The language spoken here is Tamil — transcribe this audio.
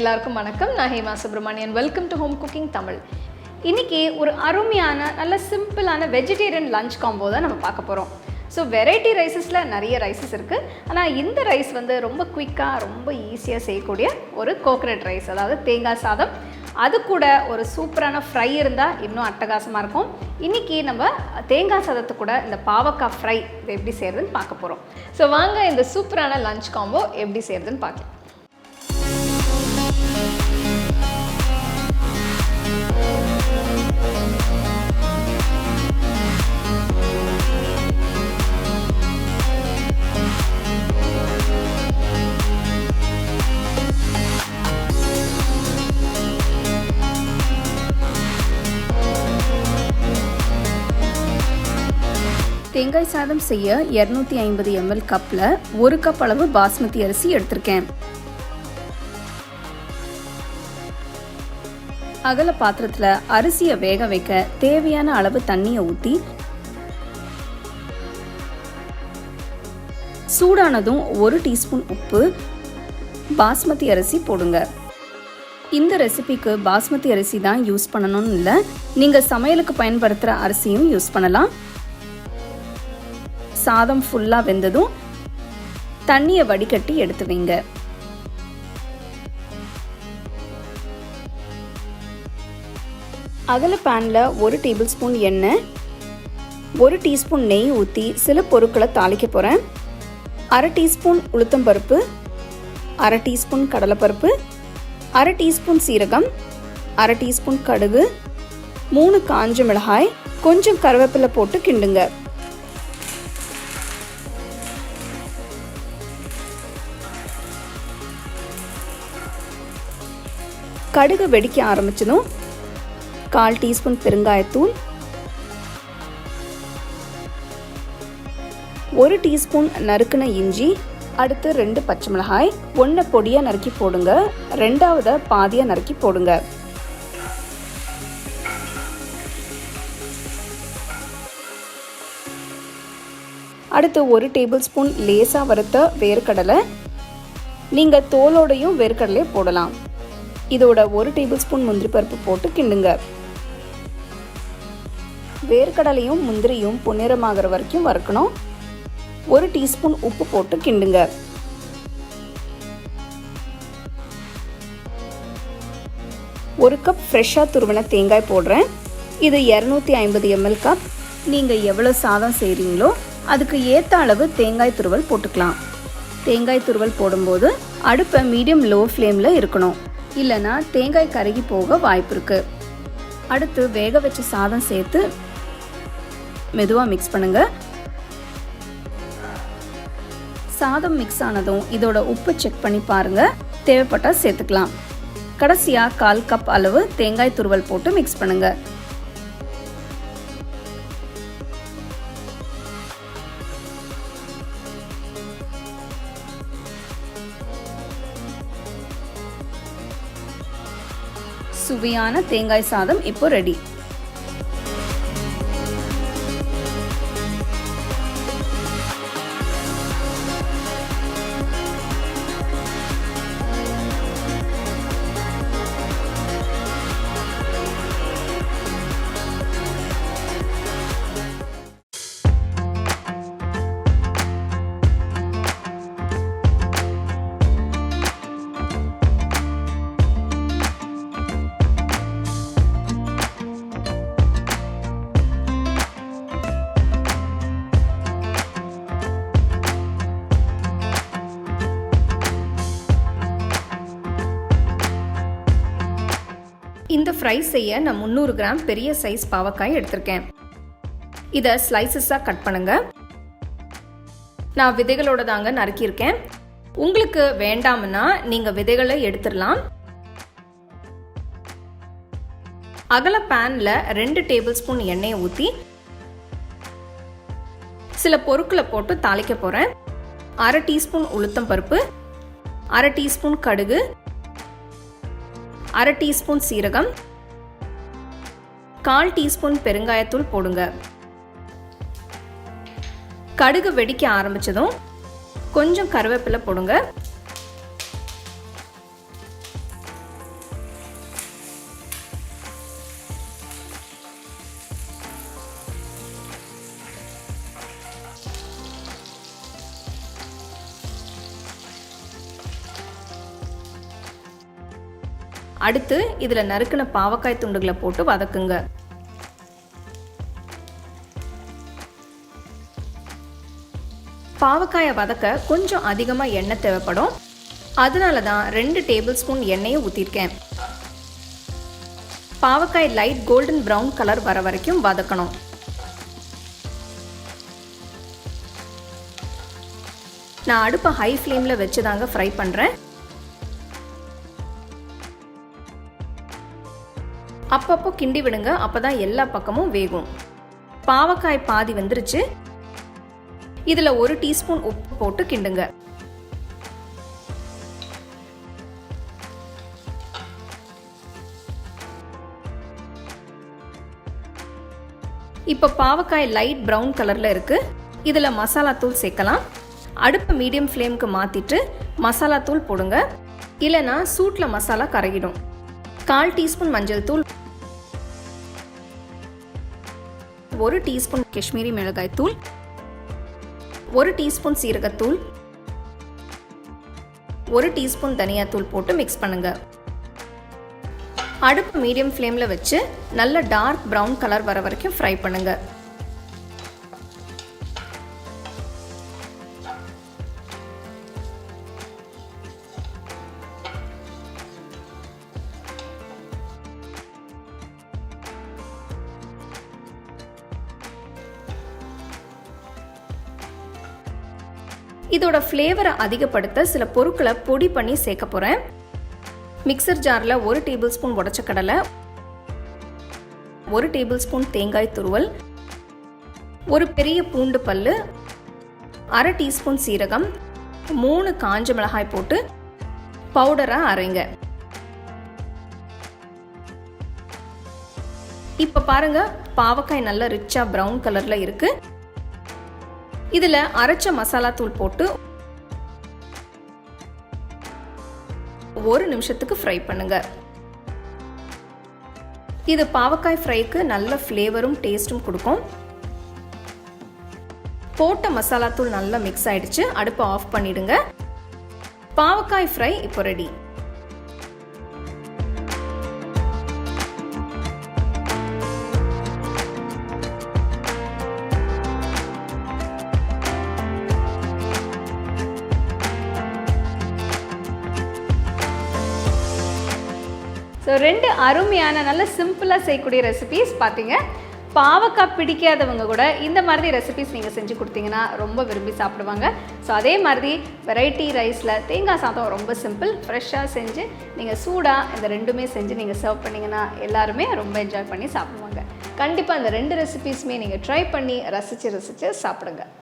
எல்லாருக்கும் வணக்கம். நான் Hema Subramanian. Welcome to home cooking Tamil. இன்றைக்கி ஒரு அருமையான நல்ல சிம்பிளான வெஜிடேரியன் லஞ்ச் காம்போ தான் நம்ம பார்க்க போகிறோம். ஸோ வெரைட்டி ரைஸஸில் நிறைய ரைஸஸ் இருக்குது. ஆனால் இந்த ரைஸ் ரொம்ப குயிக்காக ரொம்ப ஈஸியாக செய்யக்கூடிய ஒரு கோகனட் ரைஸ், அதாவது தேங்காய் சாதம். அது கூட ஒரு சூப்பரான ஃப்ரை இருந்தால் இன்னும் அட்டகாசமாக இருக்கும். இன்றைக்கி நம்ம தேங்காய் சாதத்து கூட இந்த பாவக்காய் ஃப்ரை இது எப்படி செய்கிறதுன்னு பார்க்க போகிறோம். ஸோ வாங்க இந்த சூப்பரான லஞ்ச் காம்போ எப்படி செய்கிறதுன்னு பார்க்கலாம். தேங்காய் சாதம் செய்ய 250 ml கப்பில் 1 கப் அளவு பாஸ்மதி அரிசி எடுத்திருக்கேன். அகல பாத்திரத்தில் அரிசியை வேக வைக்க தேவையான அளவு தண்ணியை ஊற்றி சூடானதும் 1 டீஸ்பூன் உப்பு, பாஸ்மதி அரிசி போடுங்க. இந்த ரெசிபிக்கு பாஸ்மதி அரிசி தான் யூஸ் பண்ணணும்னு இல்லை, நீங்கள் சமையலுக்கு பயன்படுத்துகிற அரிசியும் யூஸ் பண்ணலாம். சாதம் ஃபுல்லாக வெந்ததும் தண்ணியை வடிகட்டி எடுத்து வைங்க. அகல பேனில் 1 டேபிள் ஸ்பூன் எண்ணெய், 1 டீஸ்பூன் நெய் ஊற்றி சில பொருட்களை தாளிக்க போகிறேன். 1/2 டீஸ்பூன் உளுத்தம்பருப்பு, 1/2 டீஸ்பூன் கடலைப்பருப்பு, 1/2 டீஸ்பூன் சீரகம், 1/2 டீஸ்பூன் கடுகு, 3 காஞ்ச மிளகாய், கொஞ்சம் கருவேப்பிலை போட்டு கிண்டுங்க. கடுகு வெடிக்க ஆரம்பிச்சதும் 1/4 டீஸ்பூன் பெருங்காயத்தூள், 1 டீஸ்பூன் நறுக்குன இஞ்சி, அடுத்து 2 பச்சை மிளகாய், 1 பொடியாக நறுக்கி போடுங்க, 2வது பாதியாக நறுக்கி போடுங்க. அடுத்து 1 டேபிள் ஸ்பூன் லேசாக வறுத்த வேர்க்கடலை, நீங்கள் தோலோடையும் வேர்க்கடலையை போடலாம். இதோட 1 டேபிள் ஸ்பூன் முந்திரி பருப்பு போட்டு கிண்டுங்க. வேர்க்கடலையும் முந்திரியும் பொன்னிறமாகிற வரைக்கும் வறுக்கணும். 1 டீஸ்பூன் உப்பு போட்டு கிண்டுங்க. ஒரு கப் ஃப்ரெஷ்ஷாக துருவின தேங்காய் போடுறேன். இது 250 ml கப். நீங்கள் எவ்வளோ சாதம் செய்கிறீங்களோ அதுக்கு ஏற்ற அளவு தேங்காய் துருவல் போட்டுக்கலாம். தேங்காய் துருவல் போடும்போது அடுப்பை மீடியம் லோ ஃப்ளேமில் இருக்கணும், இல்லைனா தேங்காய் கருகி போக வாய்ப்பு இருக்கு. அடுத்து வேக வச்ச சாதம் சேர்த்து மெதுவாக மிக்ஸ் பண்ணுங்க. சாதம் மிக்ஸ் ஆனதும் இதோட உப்பு செக் பண்ணி பாருங்க, தேவைப்பட்டால் சேர்த்துக்கலாம். கடைசியாக 1/4 கப் அளவு தேங்காய் துருவல் போட்டு மிக்ஸ் பண்ணுங்க. சுவையான தேங்காய் சாதம் இப்போ ரெடி. இந்த ஃப்ரை செய்ய நான் 300 கிராம் பெரிய சைஸ் பாவக்காய் எடுத்திருக்கேன். இதை ஸ்லைசஸாக கட் பண்ணுங்க. நான் விதைகளோட தாங்க நறுக்கியிருக்கேன். உங்களுக்கு வேண்டாம்னா நீங்கள் விதைகளை எடுத்துடலாம். அகல பேனில் 2 டேபிள் ஸ்பூன் எண்ணெயை ஊற்றி சில பொருட்களை போட்டு தாளிக்க போகிறேன். 1/2 டீஸ்பூன் உளுத்தம் பருப்பு, 1/2 டீஸ்பூன் கடுகு, 1/2 டீஸ்பூன் சீரகம், 1/4 டீஸ்பூன் பெருங்காயத்தூள் போடுங்க. கடுகு வெடிக்க ஆரம்பிச்சதும் கொஞ்சம் கருவேப்பிலை போடுங்க. அடுத்து இதில் நறுக்கின பாவக்காய் துண்டுகளை போட்டு வதக்குங்க. பாவக்காயை வதக்க கொஞ்சம் அதிகமாக எண்ணெய் தேவைப்படும். அதனால தான் 2 டேபிள் ஸ்பூன் எண்ணெயை ஊற்றிருக்கேன். பாவக்காய் லைட் கோல்டன் ப்ரௌன் கலர் வர வரைக்கும் வதக்கணும். நான் அடுப்பை ஹை ஃப்ளேமில் வச்சு தாங்க ஃப்ரை பண்ணுறேன். அப்பப்போ கிண்டி விடுங்க, அப்போ தான் எல்லா பக்கமும் வேகும். பாவக்காய் பாதி வந்துருச்சு. இதில் 1 டீஸ்பூன் உப்பு போட்டு கிண்டுங்க. இப்போ பாவக்காய் லைட் ப்ரௌன் கலரில் இருக்குது. இதில் மசாலா தூள் சேர்க்கலாம். அடுப்பு மீடியம் ஃப்ளேமுக்கு மாற்றிட்டு மசாலா தூள் போடுங்க, இல்லைனா சூட்டில் மசாலா கரையிடும். 1/4 டீஸ்பூன் மஞ்சள் தூள், 1 டீஸ்பூன் காஷ்மீரி மிளகாய் தூள், 1 டீஸ்பூன் சீரகத்தூள், 1 டீஸ்பூன் தனியாத்தூள் போட்டு மிக்ஸ் பண்ணுங்க. அடுப்பு மீடியம் ஃப்ளேமில் வச்சு நல்ல டார்க் ப்ரௌன் கலர் வர வரைக்கும் ஃப்ரை பண்ணுங்க. இதோட ஃப்ளேவரை அதிகப்படுத்த சில பொருட்களை பொடி பண்ணி சேர்க்க போகிறேன். மிக்சர் ஜாரில் 1 டேபிள் ஸ்பூன் உடைச்ச கடலை, 1 டேபிள் ஸ்பூன் தேங்காய் துருவல், 1 பெரிய பூண்டு பல்லு, 1/2 டீஸ்பூன் சீரகம், 3 காஞ்ச மிளகாய் போட்டு பவுடராக அரைங்க. இப்போ பாருங்க, பாவக்காய் நல்லா ரிச்சா ப்ரௌன் கலரில் இருக்கு. இதில் அரைச்ச மசாலா தூள் போட்டு 1 நிமிஷத்துக்கு ஃப்ரை பண்ணுங்க. இது பாவக்காய் ஃப்ரைக்கு நல்ல ஃப்ளேவரும் டேஸ்ட்டும் கொடுக்கும். போட்ட மசாலா தூள் நல்லா மிக்ஸ் ஆயிடுச்சு. அடுப்பை ஆஃப் பண்ணிடுங்க. பாவக்காய் ஃப்ரை இப்போ ரெடி. ஸோ 2 அருமையான நல்ல சிம்பிளாக செய்யக்கூடிய ரெசிபீஸ் பார்த்தீங்க. பாவக்காய் பிடிக்காதவங்க கூட இந்த மாதிரி ரெசிபீஸ் நீங்கள் செஞ்சு கொடுத்தீங்கன்னா ரொம்ப விரும்பி சாப்பிடுவாங்க. ஸோ அதே மாதிரி வெரைட்டி ரைஸில் தேங்காய் சாதம் ரொம்ப சிம்பிள், ஃப்ரெஷ்ஷாக செஞ்சு நீங்கள் சூடாக இந்த 2மே செஞ்சு நீங்கள் சர்வ் பண்ணிங்கன்னா எல்லாருமே ரொம்ப என்ஜாய் பண்ணி சாப்பிடுவாங்க. கண்டிப்பாக இந்த 2 ரெசிபீஸுமே நீங்கள் ட்ரை பண்ணி ரசித்து சாப்பிடுங்க.